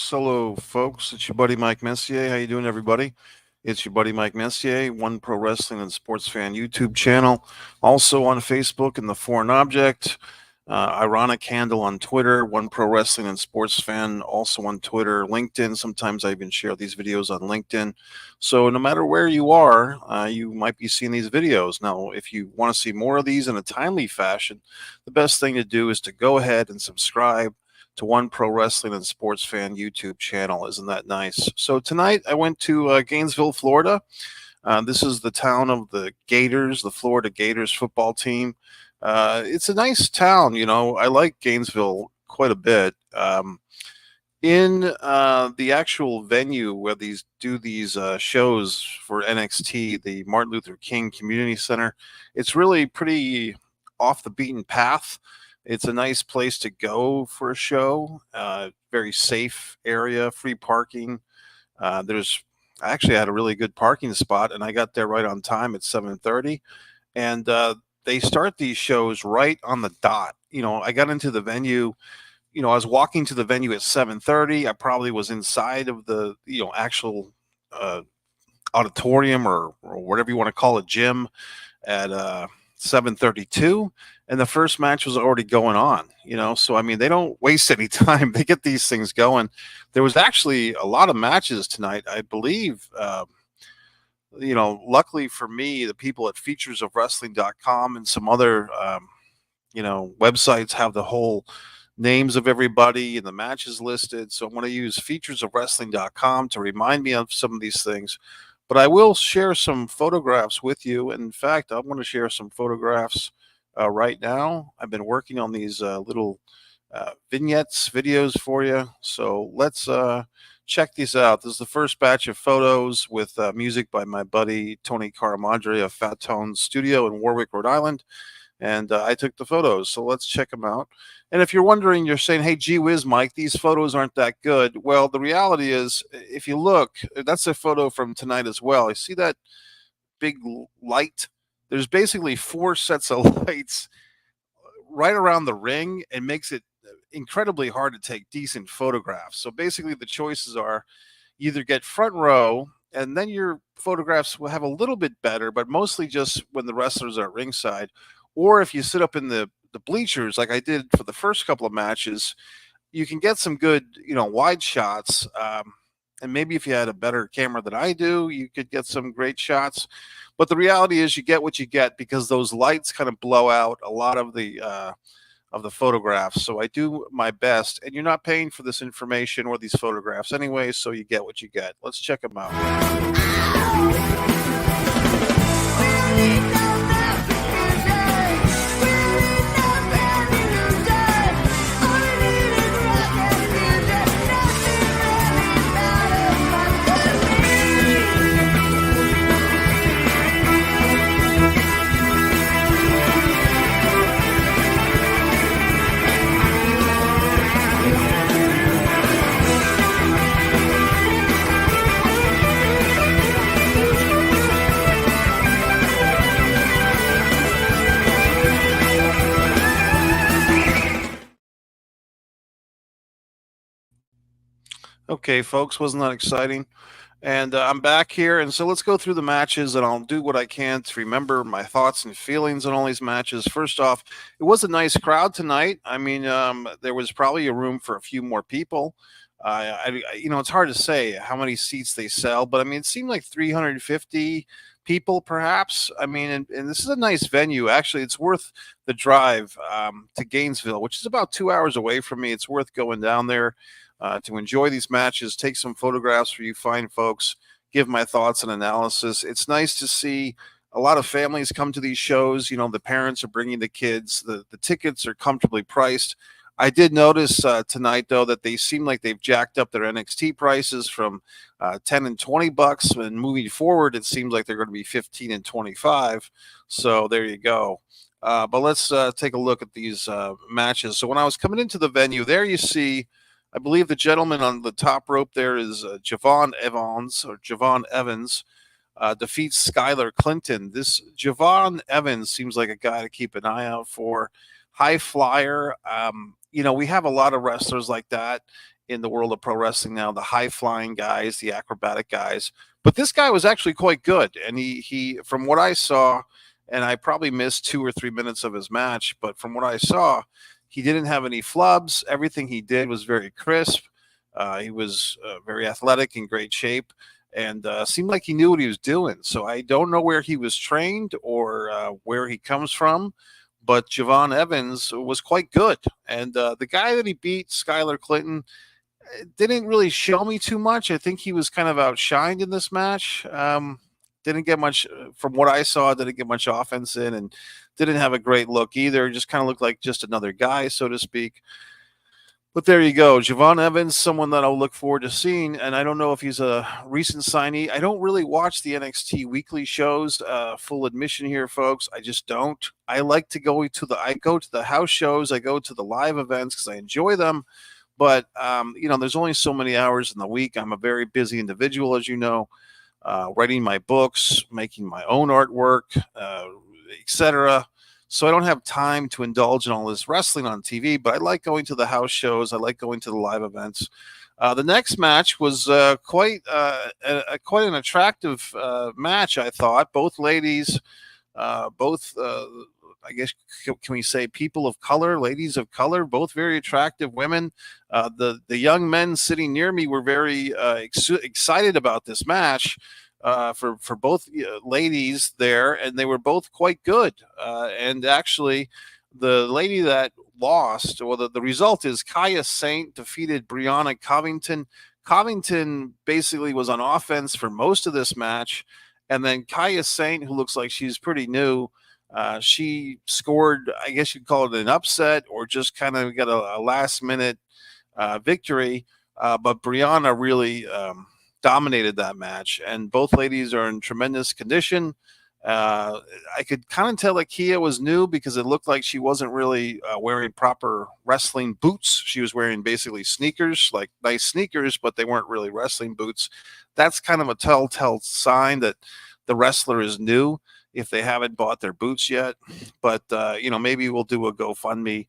Hello, folks. It's your buddy Mike Messier. How you doing, everybody? It's your buddy Mike Messier, One Pro Wrestling and Sports Fan YouTube channel. Also on Facebook and the Foreign Object. Ironic handle on Twitter, One Pro Wrestling and Sports Fan. Also on Twitter, LinkedIn. Sometimes I even share these videos on LinkedIn. So no matter where you are, you might be seeing these videos. Now, if you want to see more of these in a timely fashion, the best thing to do is to go ahead and subscribe to One Pro Wrestling and Sports Fan YouTube channel. Isn't that nice? So tonight I went to Gainesville, Florida. This is the town of the Gators, the Florida Gators football team. It's a nice town, you know. I like Gainesville quite a bit. In the actual venue where these shows for NXT, the Martin Luther King Community Center, it's really pretty off the beaten path. It's a nice place to go for a show. Very safe area, free parking. I actually had a really good parking spot, and I got there right on time at 7:30. And they start these shows right on the dot. You know, I got into the venue. You know, I was walking to the venue at 7:30. I probably was inside of the actual auditorium or whatever you want to call it, gym, at 7:32, and the first match was already going on. So I mean, they don't waste any time. They get these things going. There was actually a lot of matches tonight, I believe. Luckily for me, the people at featuresofwrestling.com and some other websites have the whole names of everybody and the matches listed. So I'm going to use featuresofwrestling.com to remind me of some of these things. But I will share some photographs with you. In fact, I want to share some photographs right now. I've been working on these little vignettes, videos for you. So let's check these out. This is the first batch of photos with music by my buddy Tony Caramadre of Fat Tone Studio in Warwick, Rhode Island. And I took the photos. So let's check them out. And if you're wondering, you're saying, hey, gee whiz, Mike, these photos aren't that good. Well, the reality is, if you look, that's a photo from tonight as well. You see that big light? There's basically 4 sets of lights right around the ring, and makes it incredibly hard to take decent photographs. So basically the choices are either get front row, and then your photographs will have a little bit better, but mostly just when the wrestlers are at ringside. Or if you sit up in the bleachers, like I did for the first couple of matches, you can get some good, wide shots. And maybe if you had a better camera than I do, you could get some great shots. But the reality is you get what you get, because those lights kind of blow out a lot of the photographs. So I do my best, and you're not paying for this information or these photographs anyway, so you get what you get. Let's check them out. Okay, folks, wasn't that exciting? And I'm back here, and so let's go through the matches, and I'll do what I can to remember my thoughts and feelings on all these matches. First off, it was a nice crowd tonight. I mean, there was probably a room for a few more people. It's hard to say how many seats they sell, but I mean, it seemed like 350 people, perhaps. I mean, and this is a nice venue. Actually, it's worth the drive to Gainesville, which is about 2 hours away from me. It's worth going down there to enjoy these matches, take some photographs for you fine folks, give my thoughts and analysis. It's nice to see a lot of families come to these shows. The parents are bringing the kids. The tickets are comfortably priced. I did notice tonight, though, that they seem like they've jacked up their NXT prices from $10 and $20, and moving forward, it seems like they're going to be $15 and $25. So there you go. But let's take a look at these matches. So when I was coming into the venue, there you see, I believe the gentleman on the top rope there is Javon Evans, defeats Skylar Clinton. This Javon Evans seems like a guy to keep an eye out for. High flyer. We have a lot of wrestlers like that in the world of pro wrestling now, the high flying guys, the acrobatic guys. But this guy was actually quite good. And he from what I saw, and I probably missed 2 or 3 minutes of his match, but from what I saw, he didn't have any flubs. Everything he did was very crisp. He was very athletic, in great shape, and seemed like he knew what he was doing. So I don't know where he was trained or where he comes from, but Javon Evans was quite good. And the guy that he beat, Skylar Clinton, didn't really show me too much. I think he was kind of outshined in this match. Didn't get much from what I saw. Didn't get much offense in, and didn't have a great look either. Just kind of looked like just another guy, so to speak. But there you go. Javon Evans, someone that I'll look forward to seeing. And I don't know if he's a recent signee. I don't really watch the NXT weekly shows. Full admission here, folks. I just don't. I like to go to the house shows. I go to the live events because I enjoy them. But, there's only so many hours in the week. I'm a very busy individual, as you know, writing my books, making my own artwork, etc. So I don't have time to indulge in all this wrestling on TV, but I like going to the house shows. I like going to the live events. The next match was quite an attractive match, I thought. Both ladies, I guess, can we say people of color, ladies of color, both very attractive women. The young men sitting near me were very excited about this match. For both ladies there, and they were both quite good. And actually, the lady that lost, well, the result is Kaya Saint defeated Brianna Covington. Covington basically was on offense for most of this match, and then Kaya Saint, who looks like she's pretty new, she scored, I guess you'd call it an upset, or just kind of got a last-minute victory. But Brianna really dominated that match, and both ladies are in tremendous condition. I could kind of tell that Kia was new because it looked like she wasn't really wearing proper wrestling boots. She was wearing basically sneakers, like nice sneakers, but they weren't really wrestling boots. That's kind of a telltale sign that the wrestler is new if they haven't bought their boots yet. But, maybe we'll do a GoFundMe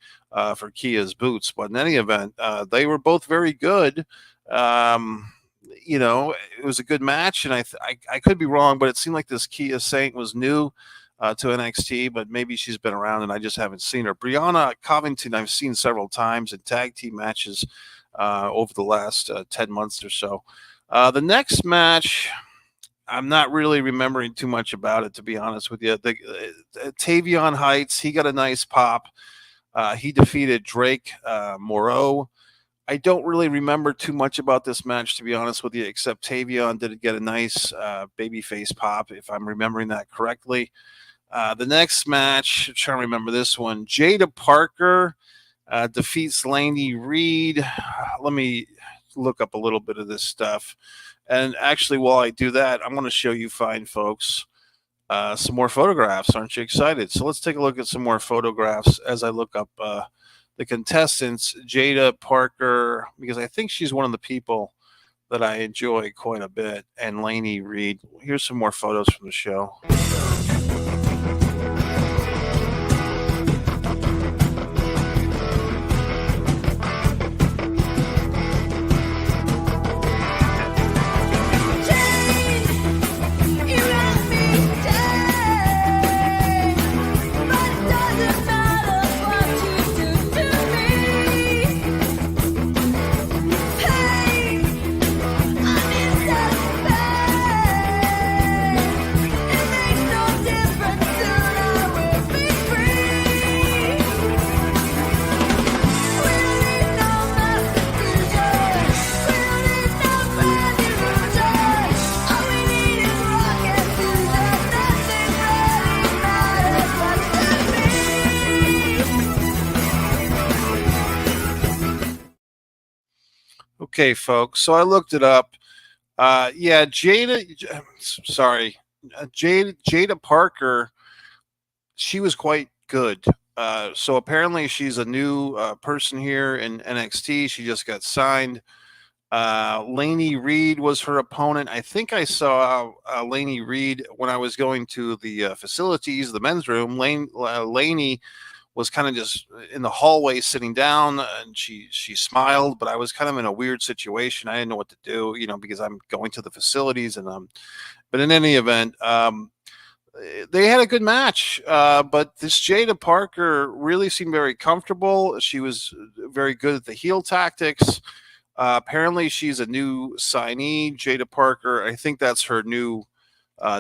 for Kia's boots. But in any event, they were both very good. It was a good match, and I could be wrong, but it seemed like this Kia Saint was new to NXT, but maybe she's been around and I just haven't seen her. Brianna Covington, I've seen several times in tag team matches over the last 10 months or so. The next match, I'm not really remembering too much about it, to be honest with you. Tavion Heights, he got a nice pop. He defeated Drake Moreau. I don't really remember too much about this match, to be honest with you, except Tavion did get a nice babyface pop, if I'm remembering that correctly. The next match, I'm trying to remember this one. Jada Parker defeats Lainey Reed. Let me look up a little bit of this stuff. And actually, while I do that, I'm going to show you fine folks some more photographs. Aren't you excited? So let's take a look at some more photographs as I look up the contestants. Jada Parker, because I think she's one of the people that I enjoy quite a bit, and Lainey Reed. Here's some more photos from the show. Okay, folks. So I looked it up. Jada Parker, she was quite good. So apparently she's a new person here in NXT. She just got signed. Lainey Reed was her opponent. I think I saw Lainey Reed when I was going to the facilities, the men's room. Lainey was kind of just in the hallway sitting down, and she smiled, but I was kind of in a weird situation. I didn't know what to do, because I'm going to the facilities, and but in any event, they had a good match, but this Jada Parker really seemed very comfortable. She was very good at the heel tactics. Apparently, she's a new signee, Jada Parker. I think that's her new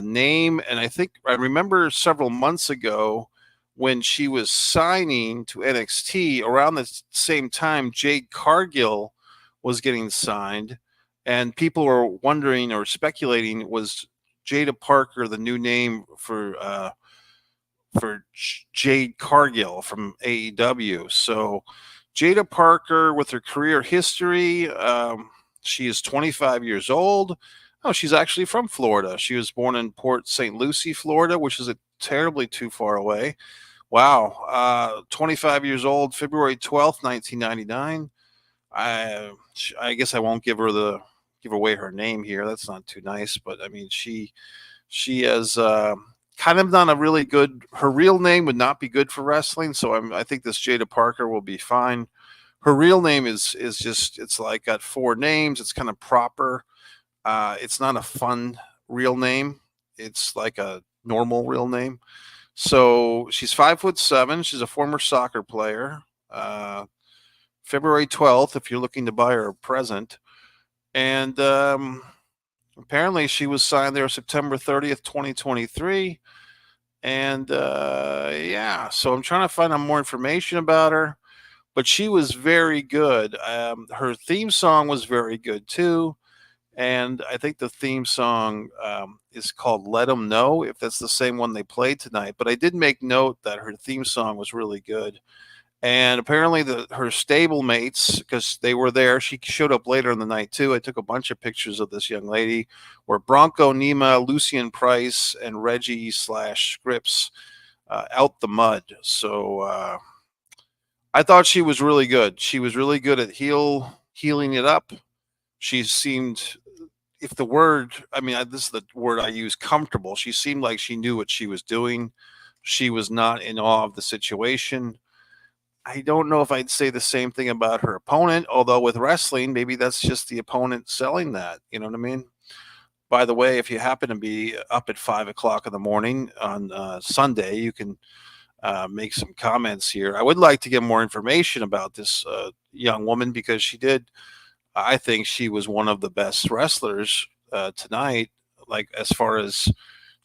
name. And I remember several months ago when she was signing to NXT, around the same time, Jade Cargill was getting signed. And people were wondering or speculating, was Jada Parker the new name for Jade Cargill from AEW? So Jada Parker, with her career history, she is 25 years old. Oh, she's actually from Florida. She was born in Port St. Lucie, Florida, which is terribly too far away. Wow. 25 years old, February 12th, 1999. I guess I won't give away her name here. That's not too nice, but I mean, she has kind of not a really good. Her real name would not be good for wrestling, so I think this Jada Parker will be fine. Her real name is just, it's like got four names. It's kind of proper. It's not a fun real name. It's like a normal real name. So she's 5'7". She's a former soccer player. February 12th, if you're looking to buy her a present. And apparently she was signed there September 30th, 2023. And yeah, so I'm trying to find out more information about her. But she was very good. Her theme song was very good too. And I think the theme song is called Let 'Em Know, if that's the same one they played tonight. But I did make note that her theme song was really good. And apparently her stable mates, because they were there, she showed up later in the night too. I took a bunch of pictures of this young lady, were Bronco Nima, Lucian Price, and Reggie / Scripps out the mud. So I thought she was really good. She was really good at healing it up. She seemed, if the word, I mean, this is the word I use, comfortable. She seemed like she knew what she was doing. She was not in awe of the situation. I don't know if I'd say the same thing about her opponent, although with wrestling, maybe that's just the opponent selling that. You know what I mean? By the way, if you happen to be up at 5 o'clock in the morning on Sunday, you can make some comments here. I would like to get more information about this young woman, because I think she was one of the best wrestlers tonight, like as far as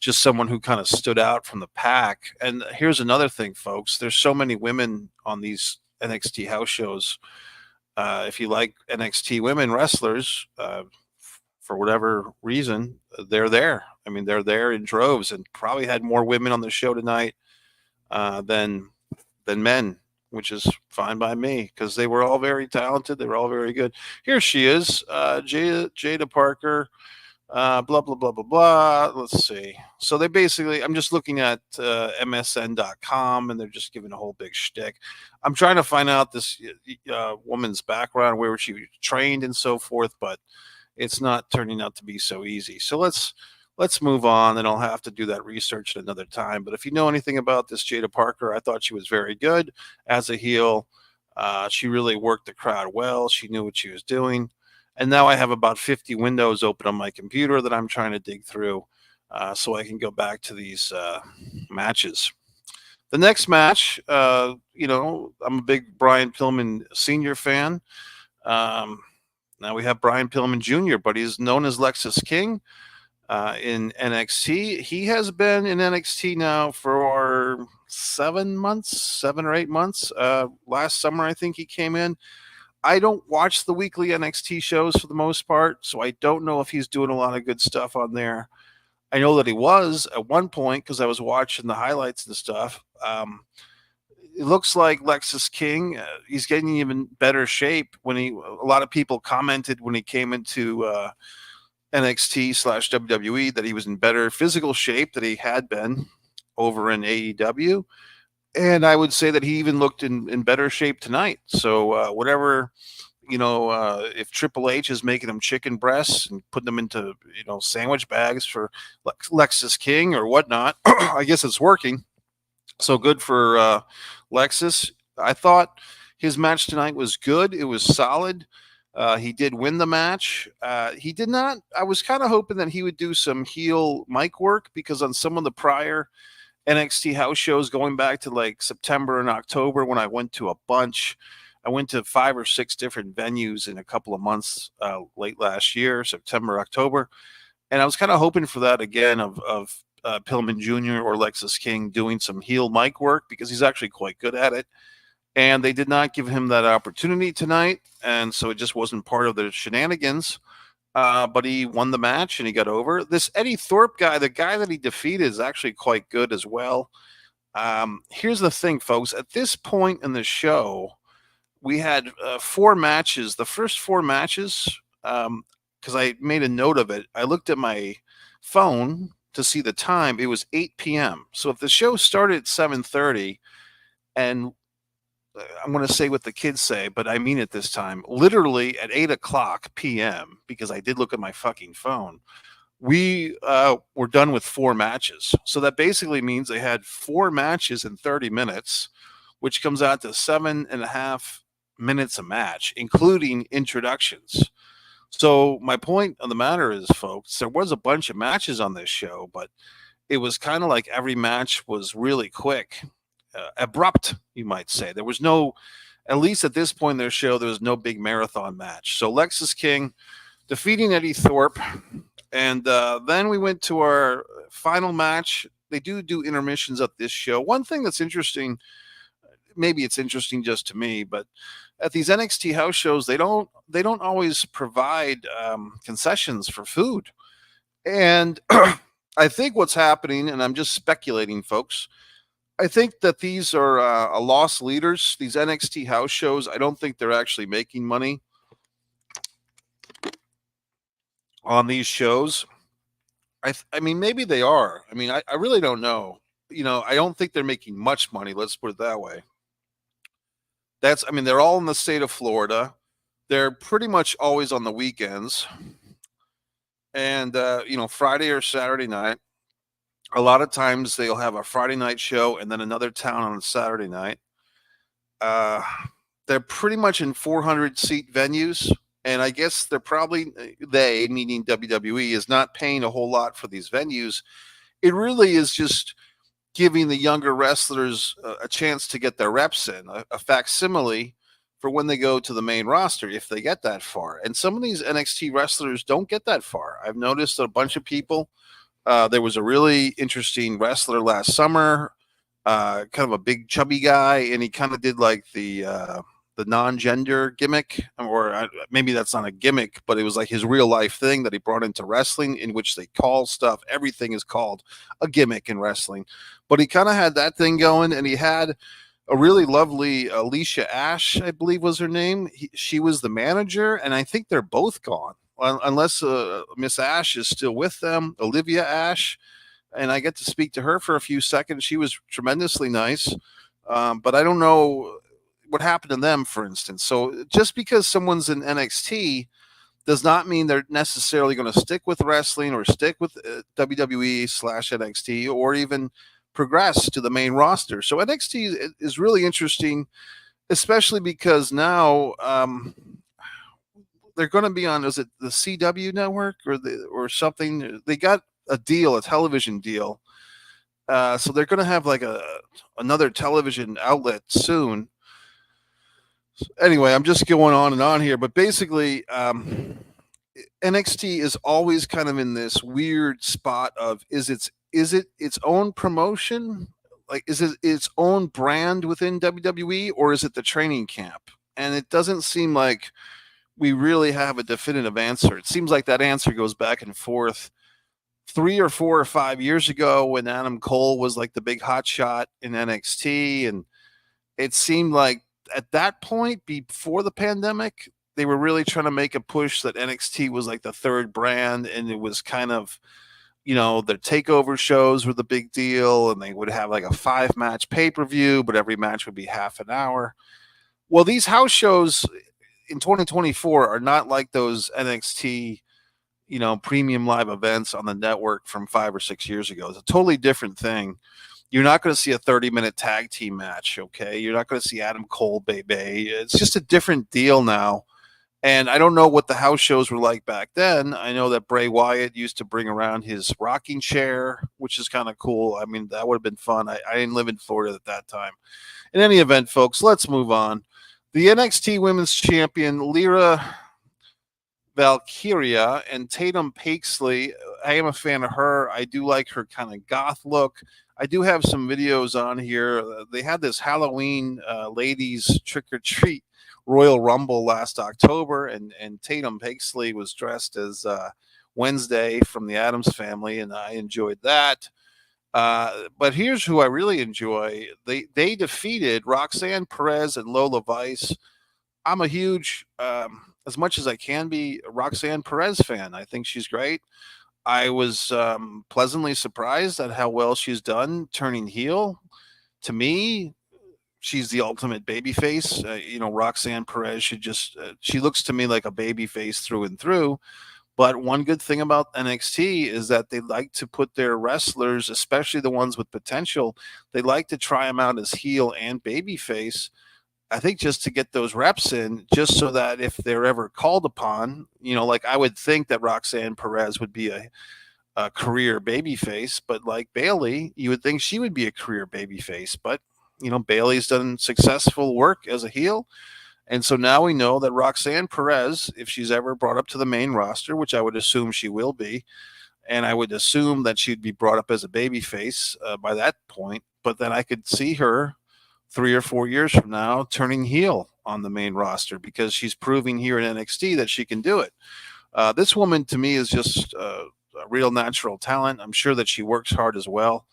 just someone who kind of stood out from the pack. And here's another thing, folks. There's so many women on these NXT house shows. If you like NXT women wrestlers, for whatever reason, they're there. I mean, they're there in droves, and probably had more women on the show tonight than men, which is fine by me, because they were all very talented. They were all very good. Here she is, Jada Parker. Blah, blah, blah, blah, blah. Let's see. So they basically, I'm just looking at MSN.com, and they're just giving a whole big shtick. I'm trying to find out this woman's background, where she was trained and so forth, but it's not turning out to be so easy. So let's move on, and I'll have to do that research at another time. But if you know anything about this Jada Parker, I thought she was very good as a heel. She really worked the crowd well. She knew what she was doing. And now I have about 50 windows open on my computer that I'm trying to dig through so I can go back to these matches. The next match, I'm a big Brian Pillman Sr. fan. Now we have Brian Pillman Jr., but he's known as Lexus King in NXT. He has been in NXT now for 7 or 8 months. Last summer, I think he came in. I don't watch the weekly NXT shows for the most part, so I don't know if he's doing a lot of good stuff on there. I know that he was at one point, because I was watching the highlights and stuff. It looks like Lexus King, he's getting even better shape. A lot of people commented when he came into NXT/WWE that he was in better physical shape than he had been over in AEW. And I would say that he even looked in better shape tonight. So whatever, if Triple H is making him chicken breasts and putting them into, sandwich bags for Lexus King or whatnot, I guess it's working. So good for Lexus. I thought his match tonight was good. It was solid. He did win the match. He did not. I was kind of hoping that he would do some heel mic work because on some of the prior NXT house shows going back to like September and October when I went to a bunch, I went to 5 or 6 different venues in a couple of months late last year, September, October. And I was kind of hoping for that again of Pillman Jr. or Lexus King doing some heel mic work because he's actually quite good at it. And they did not give him that opportunity tonight. And so it just wasn't part of the shenanigans. But he won the match and he got over. This Eddie Thorpe guy, the guy that he defeated, is actually quite good as well. Here's the thing, folks. At this point in the show, we had 4 matches. The first 4 matches, because I made a note of it, I looked at my phone to see the time. It was 8 p.m. So if the show started at 7:30, and I'm going to say what the kids say, but I mean it this time, literally at 8 o'clock p.m., because I did look at my fucking phone, we were done with 4 matches. So that basically means they had 4 matches in 30 minutes, which comes out to 7.5 minutes a match, including introductions. So my point of the matter is, folks, there was a bunch of matches on this show, but it was kind of like every match was really quick. Abrupt, you might say. There was no, at least at this point in their show, there was no big marathon match. So Lexus King defeating Eddie Thorpe. And then we went to our final match. They do intermissions at this show. One thing that's interesting, maybe it's interesting just to me, but at these NXT house shows, they don't always provide concessions for food. And I think what's happening, and I'm just speculating, folks, I think that these are lost leaders, these NXT house shows. I don't think they're actually making money on these shows. I mean, maybe they are. I mean, I really don't know. I don't think they're making much money. Let's put it that way. They're all in the state of Florida. They're pretty much always on the weekends. And, Friday or Saturday night. A lot of times they'll have a Friday night show and then another town on a Saturday night. They're pretty much in 400-seat venues. And I guess they, meaning WWE, is not paying a whole lot for these venues. It really is just giving the younger wrestlers a chance to get their reps in, a facsimile for when they go to the main roster, if they get that far. And some of these NXT wrestlers don't get that far. I've noticed a bunch of people. There was a really interesting wrestler last summer, kind of a big chubby guy, and he kind of did like the non-gender gimmick, or maybe that's not a gimmick, but it was like his real life thing that he brought into wrestling, in which they call stuff. Everything is called a gimmick in wrestling. But he kind of had that thing going, and he had a really lovely Alicia Ash, I believe was her name. She was the manager, and I think they're both gone. Unless Miss Ash is still with them, Olivia Ash, and I get to speak to her for a few seconds. She was tremendously nice, but I don't know what happened to them, for instance. So just because someone's in NXT does not mean they're necessarily going to stick with wrestling or stick with WWE/NXT or even progress to the main roster. So NXT is really interesting, especially because now they're going to be on, is it the CW network or something? They got a television deal. So they're going to have like another television outlet soon. Anyway, I'm just going on and on here, but basically NXT is always kind of in this weird spot of, is it its own promotion? Like, is it its own brand within WWE, or is it the training camp? And it doesn't seem like we really have a definitive answer. It seems like that answer goes back and forth. 3 or 4 or 5 years ago, when Adam Cole was like the big hot shot in NXT, and it seemed like at that point, before the pandemic, they were really trying to make a push that NXT was like the third brand, and it was kind of, their takeover shows were the big deal, and they would have like a 5-match pay-per-view, but every match would be half an hour. Well, these house shows in 2024 are not like those NXT, premium live events on the network from 5 or 6 years ago. It's a totally different thing. You're not going to see a 30-minute tag team match, okay? You're not going to see Adam Cole, baby. It's just a different deal now. And I don't know what the house shows were like back then. I know that Bray Wyatt used to bring around his rocking chair, which is kind of cool. I mean, that would have been fun. I didn't live in Florida at that time. In any event, folks, let's move on. The NXT Women's Champion, Lyra Valkyria, and Tatum Paxley. I am a fan of her. I do like her kind of goth look. I do have some videos on here. They had this Halloween ladies trick or treat Royal Rumble last October, and Tatum Paxley was dressed as Wednesday from the Addams Family, and I enjoyed that. But here's who I really enjoy. They defeated Roxanne Perez and Lola Vice. I'm a huge, as much as I can be, a Roxanne Perez fan. I think she's great. I was pleasantly surprised at how well she's done turning heel. To me, she's the ultimate babyface. Roxanne Perez should just, she looks to me like a babyface through and through. But one good thing about NXT is that they like to put their wrestlers, especially the ones with potential, they like to try them out as heel and babyface. I think just to get those reps in, just so that if they're ever called upon, like I would think that Roxanne Perez would be a career babyface, but like Bayley, you would think she would be a career babyface. But, Bayley's done successful work as a heel. And so now we know that Roxanne Perez, if she's ever brought up to the main roster, which I would assume she will be, and I would assume that she'd be brought up as a babyface by that point, but then I could see her 3 or 4 years from now turning heel on the main roster because she's proving here in NXT that she can do it. This woman to me is just a real natural talent. I'm sure that she works hard as well.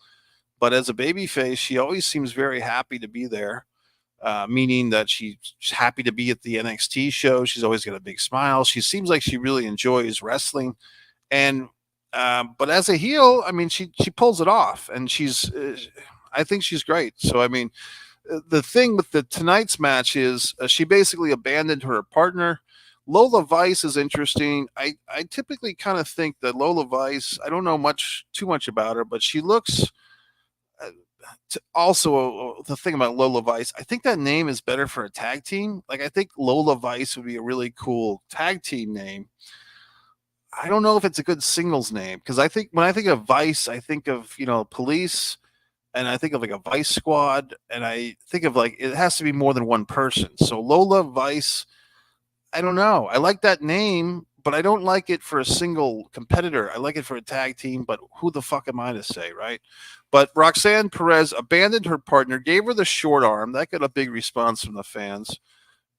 But as a babyface, she always seems very happy to be there, meaning that she's happy to be at the NXT show. She's always got a big smile. She seems like she really enjoys wrestling. And but as a heel, I mean, she pulls it off, and I think she's great. So, I mean, the thing with tonight's match is she basically abandoned her partner. Lola Vice is interesting. I typically kind of think that Lola Vice, I don't know too much about her, but she looks also the thing about Lola Vice, I think that name is better for a tag team. Like I think Lola Vice would be a really cool tag team name. I don't know if it's a good singles name because I think when I think of Vice, I think of, police. And I think of like a Vice Squad, and I think of like it has to be more than one person. So Lola Vice, I don't know. I like that name, but I don't like it for a single competitor. I like it for a tag team, but who the fuck am I to say, right? But Roxanne Perez abandoned her partner, gave her the short arm. That got a big response from the fans.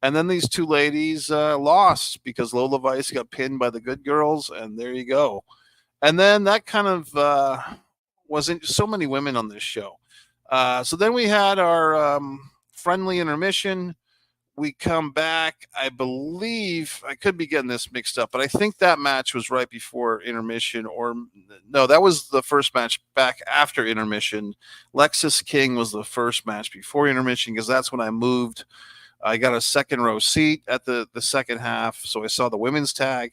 And then these two ladies lost because Lola Vice got pinned by the Good Girls, and there you go. And then that kind of wasn't so many women on this show. So then we had our friendly intermission. We come back. I believe I could be getting this mixed up, but I think that match was right before intermission, or no, that was the first match back after intermission. Lexis King was the first match before intermission because that's when I moved. I got a second row seat at the second half, so I saw the women's tag.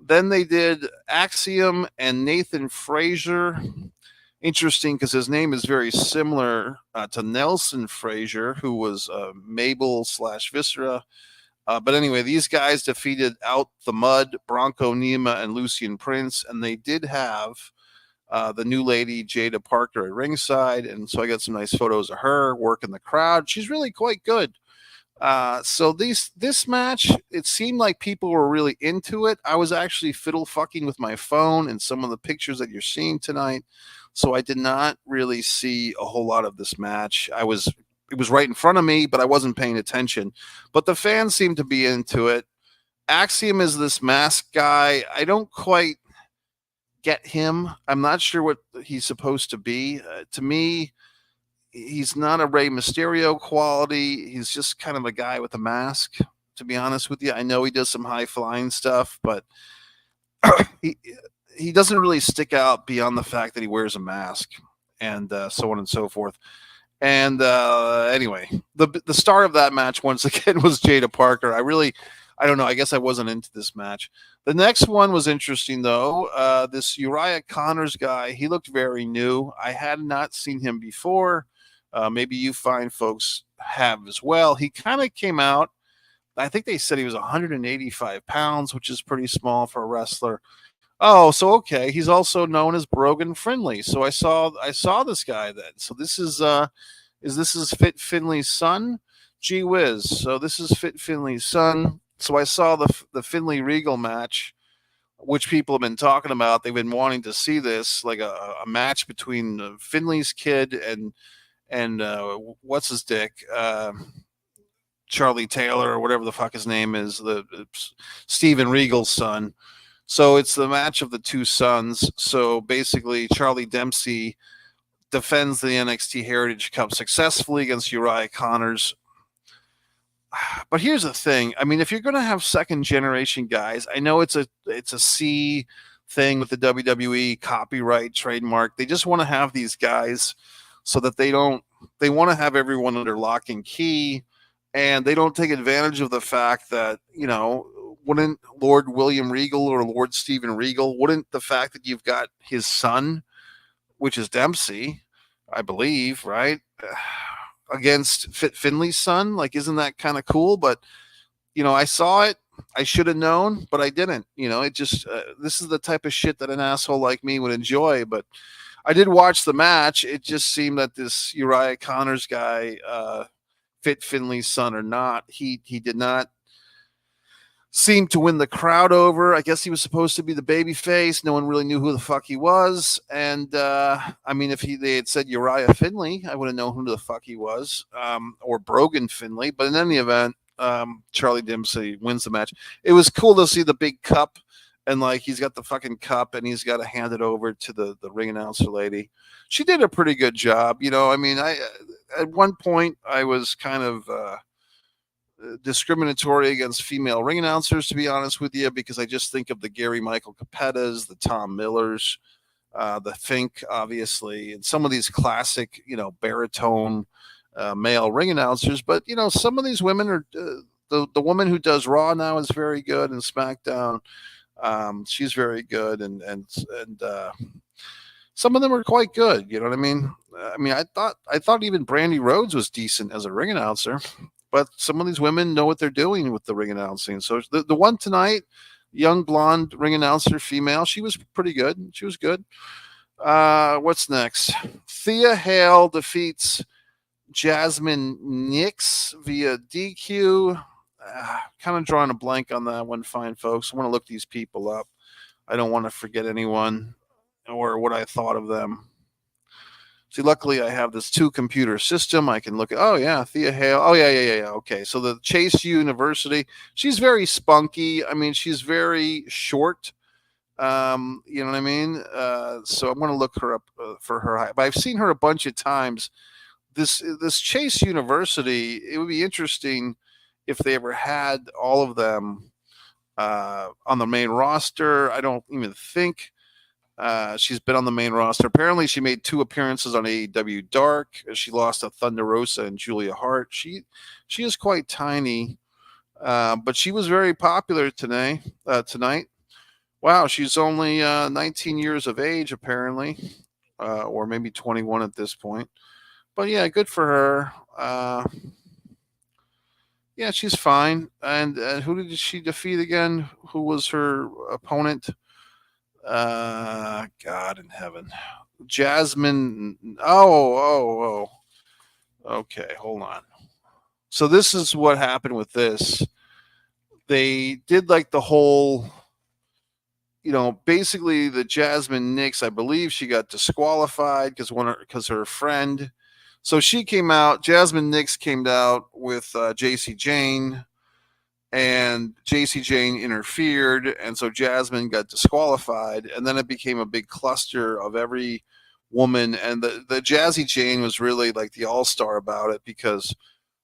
Then they did Axiom and Nathan Frazier. Interesting because his name is very similar to Nelson Frazier, who was Mabel / Viscera. But anyway, these guys defeated Out the Mud, Bronco Nima, and Lucian Prince, and they did have the new lady, Jada Parker, at ringside. And so I got some nice photos of her working the crowd. She's really quite good. So this match, it seemed like people were really into it. I was actually fiddle fucking with my phone in some of the pictures that you're seeing tonight. So I did not really see a whole lot of this match. It was right in front of me, but I wasn't paying attention. But the fans seemed to be into it. Axiom is this masked guy. I don't quite get him. I'm not sure what he's supposed to be. To me, he's not a Rey Mysterio quality. He's just kind of a guy with a mask, to be honest with you. I know he does some high flying stuff, but he doesn't really stick out beyond the fact that he wears a mask and so on and so forth. And anyway, the star of that match once again was Jada Parker. I don't know. I guess I wasn't into this match. The next one was interesting, though. This Uriah Connors guy, he looked very new. I had not seen him before. Maybe you fine folks have as well. He kind of came out. I think they said he was 185 pounds, which is pretty small for a wrestler. Oh, so okay. He's also known as Brogan Finley. So I saw this guy then. So this is Fit Finley's son? Gee whiz. So this is Fit Finley's son. So I saw the Finley Regal match, which people have been talking about. They've been wanting to see this, like a match between Finley's kid and what's his dick, Charlie Taylor or whatever the fuck his name is, the Steven Regal's son. So it's the match of the two sons. So basically, Charlie Dempsey defends the NXT Heritage Cup successfully against Uriah Connors. But here's the thing. I mean, if you're going to have second generation guys, I know it's a C thing with the WWE copyright trademark. They just want to have these guys so that they want to have everyone under lock and key, and they don't take advantage of the fact that, wouldn't Lord William Regal or Lord Steven Regal, wouldn't the fact that you've got his son, which is Dempsey, I believe, right, against Fit Finley's son, like, isn't that kind of cool? But, I saw it. I should have known, but I didn't. It just, this is the type of shit that an asshole like me would enjoy. But I did watch the match. It just seemed that this Uriah Connors guy, Fit Finley's son or not, he did not seemed to win the crowd over. I guess he was supposed to be the baby face. No one really knew who the fuck he was. And I mean, if they had said Uriah Finley, I would have known who the fuck he was, or Brogan Finley. But in any event, Charlie Dempsey wins the match. It was cool to see the big cup, and like he's got the fucking cup, and he's got to hand it over to the ring announcer lady. She did a pretty good job. I mean, I at one point I was kind of discriminatory against female ring announcers, to be honest with you, because I just think of the Gary Michael Capettas, the Tom Millers, the Fink, obviously, and some of these classic, baritone male ring announcers. But some of these women are the woman who does Raw now is very good, and SmackDown, she's very good, and some of them are quite good. You know what I mean? I thought even Brandy Rhodes was decent as a ring announcer. But some of these women know what they're doing with the ring announcing. So the one tonight, young blonde ring announcer, female, she was pretty good. She was good. What's next? Thea Hale defeats Jasmine Nix via DQ. Kind of drawing a blank on that one, fine folks. I want to look these people up. I don't want to forget anyone or what I thought of them. See, luckily I have this 2-computer system. I can look at, oh yeah, Thea Hale. Oh yeah. Okay. So the Chase University, she's very spunky. I mean, she's very short. You know what I mean? So I'm going to look her up for her height. But I've seen her a bunch of times. This Chase University, it would be interesting if they ever had all of them on the main roster. I don't even think she's been on the main roster. Apparently, she made 2 appearances on AEW Dark. She lost to Thunder Rosa and Julia Hart. She is quite tiny, but she was very popular tonight. Wow, she's only 19 years of age, apparently, or maybe 21 at this point. But yeah, good for her. Yeah, she's fine. And who did she defeat again? Who was her opponent? God in heaven. Jasmine. Oh. Okay, hold on. So this is what happened with this. They did like the whole, basically the Jasmine Nix, I believe she got disqualified because her friend. So she came out, Jasmine Nix came out with JC Jane, and JC Jane interfered, and so Jasmine got disqualified, and then it became a big cluster of every woman, and the Jazzy Jane was really like the all-star about it, because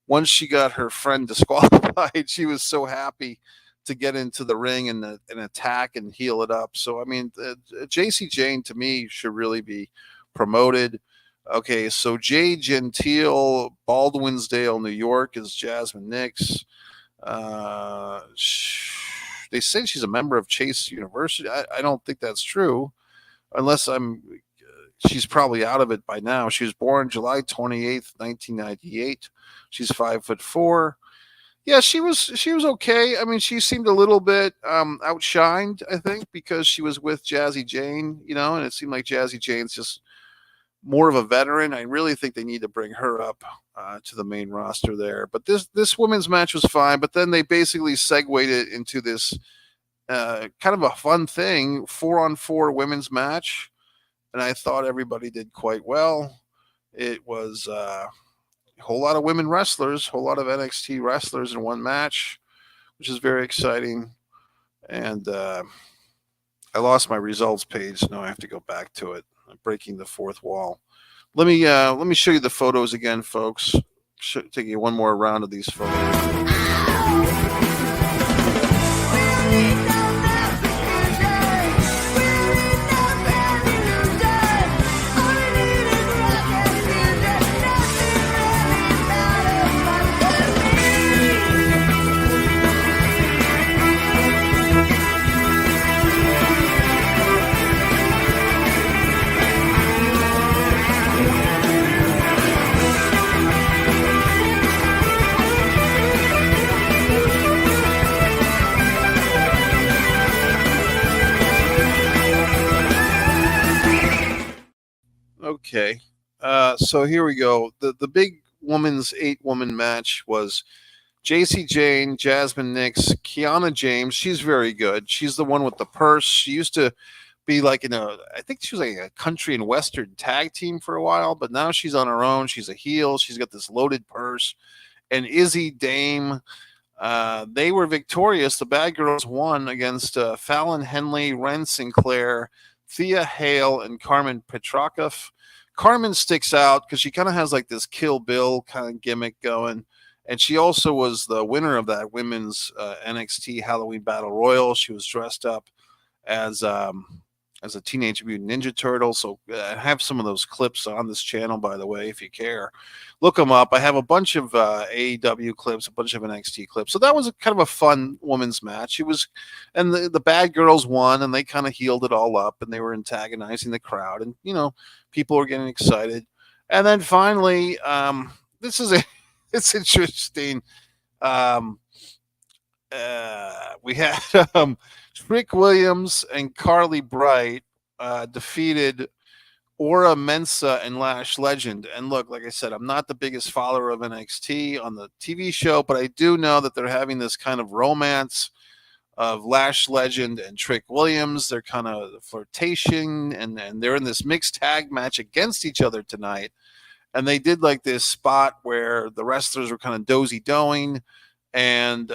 once she got her friend disqualified, she was so happy to get into the ring and attack and heal it up. So I mean, JC Jane to me should really be promoted. Okay, so Jay Gentile, Baldwinsdale, New York is Jasmine Nix. They say she's a member of Chase University. I don't think that's true, unless she's probably out of it by now. She was born July 28th, 1998. She's 5'4". Yeah, she was okay. I mean, she seemed a little bit outshined, I think, because she was with Jazzy Jane, and it seemed like Jazzy Jane's just more of a veteran. I really think they need to bring her up to the main roster there. But this women's match was fine. But then they basically segued it into this kind of a fun thing, 4-on-4 women's match, and I thought everybody did quite well. It was a whole lot of women wrestlers, whole lot of NXT wrestlers in one match, which is very exciting. And I lost my results page. Now I have to go back to it. I'm breaking the fourth wall. Let me show you the photos again, folks. Take you one more round of these photos. Okay. So here we go. The big woman's 8-woman match was JC Jane, Jasmine Nix, Kiana James. She's very good. She's the one with the purse. She used to be like I think she was like a country and western tag team for a while, but now she's on her own. She's a heel. She's got this loaded purse. And Izzy Dame, they were victorious. The Bad Girls won against Fallon Henley, Ren Sinclair, Thea Hale, and Carmen Petrakoff. Carmen sticks out because she kind of has like this Kill Bill kind of gimmick going. And she also was the winner of that women's NXT Halloween Battle Royal. She was dressed up as a Teenage Mutant Ninja Turtle. So I have some of those clips on this channel, by the way, if you care. Look them up. I have a bunch of AEW clips, a bunch of NXT clips. So that was kind of a fun women's match. It was, and the Bad Girls won, and they kind of healed it all up, and they were antagonizing the crowd, and people were getting excited. And then finally, it's interesting. We had Trick Williams and Carly Bright defeated Aura Mensa and Lash Legend. And look, like I said, I'm not the biggest follower of NXT on the TV show, but I do know that they're having this kind of romance of Lash Legend and Trick Williams. They're kind of flirtation, and they're in this mixed tag match against each other tonight. And they did like this spot where the wrestlers were kind of dozy-doing, and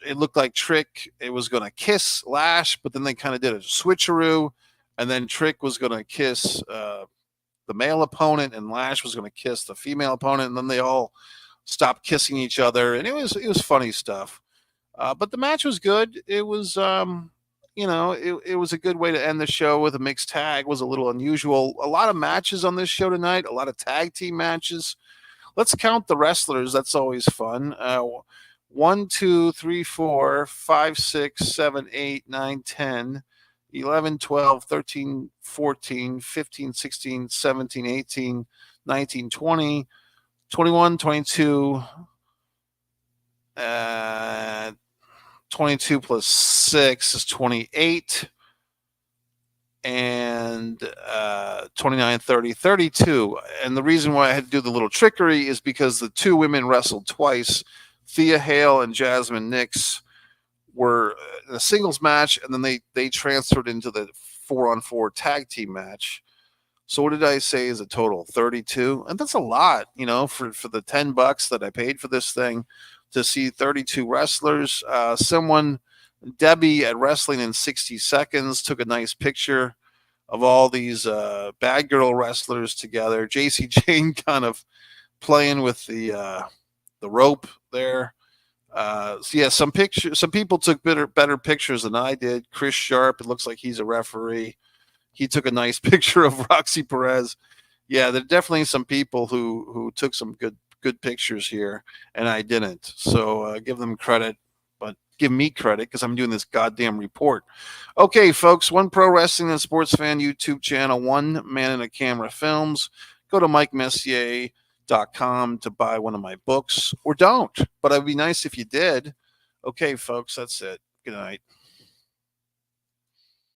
it looked like Trick, it was going to kiss Lash, but then they kind of did a switcheroo, and then Trick was going to kiss the male opponent, and Lash was going to kiss the female opponent, and then they all stopped kissing each other, and it was funny stuff. But the match was good. It was, it was a good way to end the show with a mixed tag. It was a little unusual. A lot of matches on this show tonight, a lot of tag team matches. Let's count the wrestlers. That's always fun. 1, 2, 3, 4, 5, 6, 7, 8, 9, 10, 11, 12, 13, 14, 15, 16, 17, 18, 19, 20, 21, 22, 22 plus 6 is 28, and 29, 30, 32. And the reason why I had to do the little trickery is because the two women wrestled twice. Thea Hale and Jasmine Nix were in a singles match, and then they transferred into the 4-on-4 tag team match. So what did I say is a total? 32? And that's a lot, for the $10 that I paid for this thing, to see 32 wrestlers. Debbie at Wrestling in 60 Seconds took a nice picture of all these bad girl wrestlers together. JC Jane kind of playing with the rope there. Some people took better pictures than I did. Chris Sharp, it looks like he's a referee. He took a nice picture of Roxy Perez. Yeah, there are definitely some people who took some good pictures here, and I didn't. So give them credit, but give me credit because I'm doing this goddamn report. Okay, folks, One Pro Wrestling and Sports Fan YouTube channel, One Man in a Camera Films. Go to MikeMessier.com to buy one of my books, or don't. But it would be nice if you did. Okay, folks, that's it. Good night.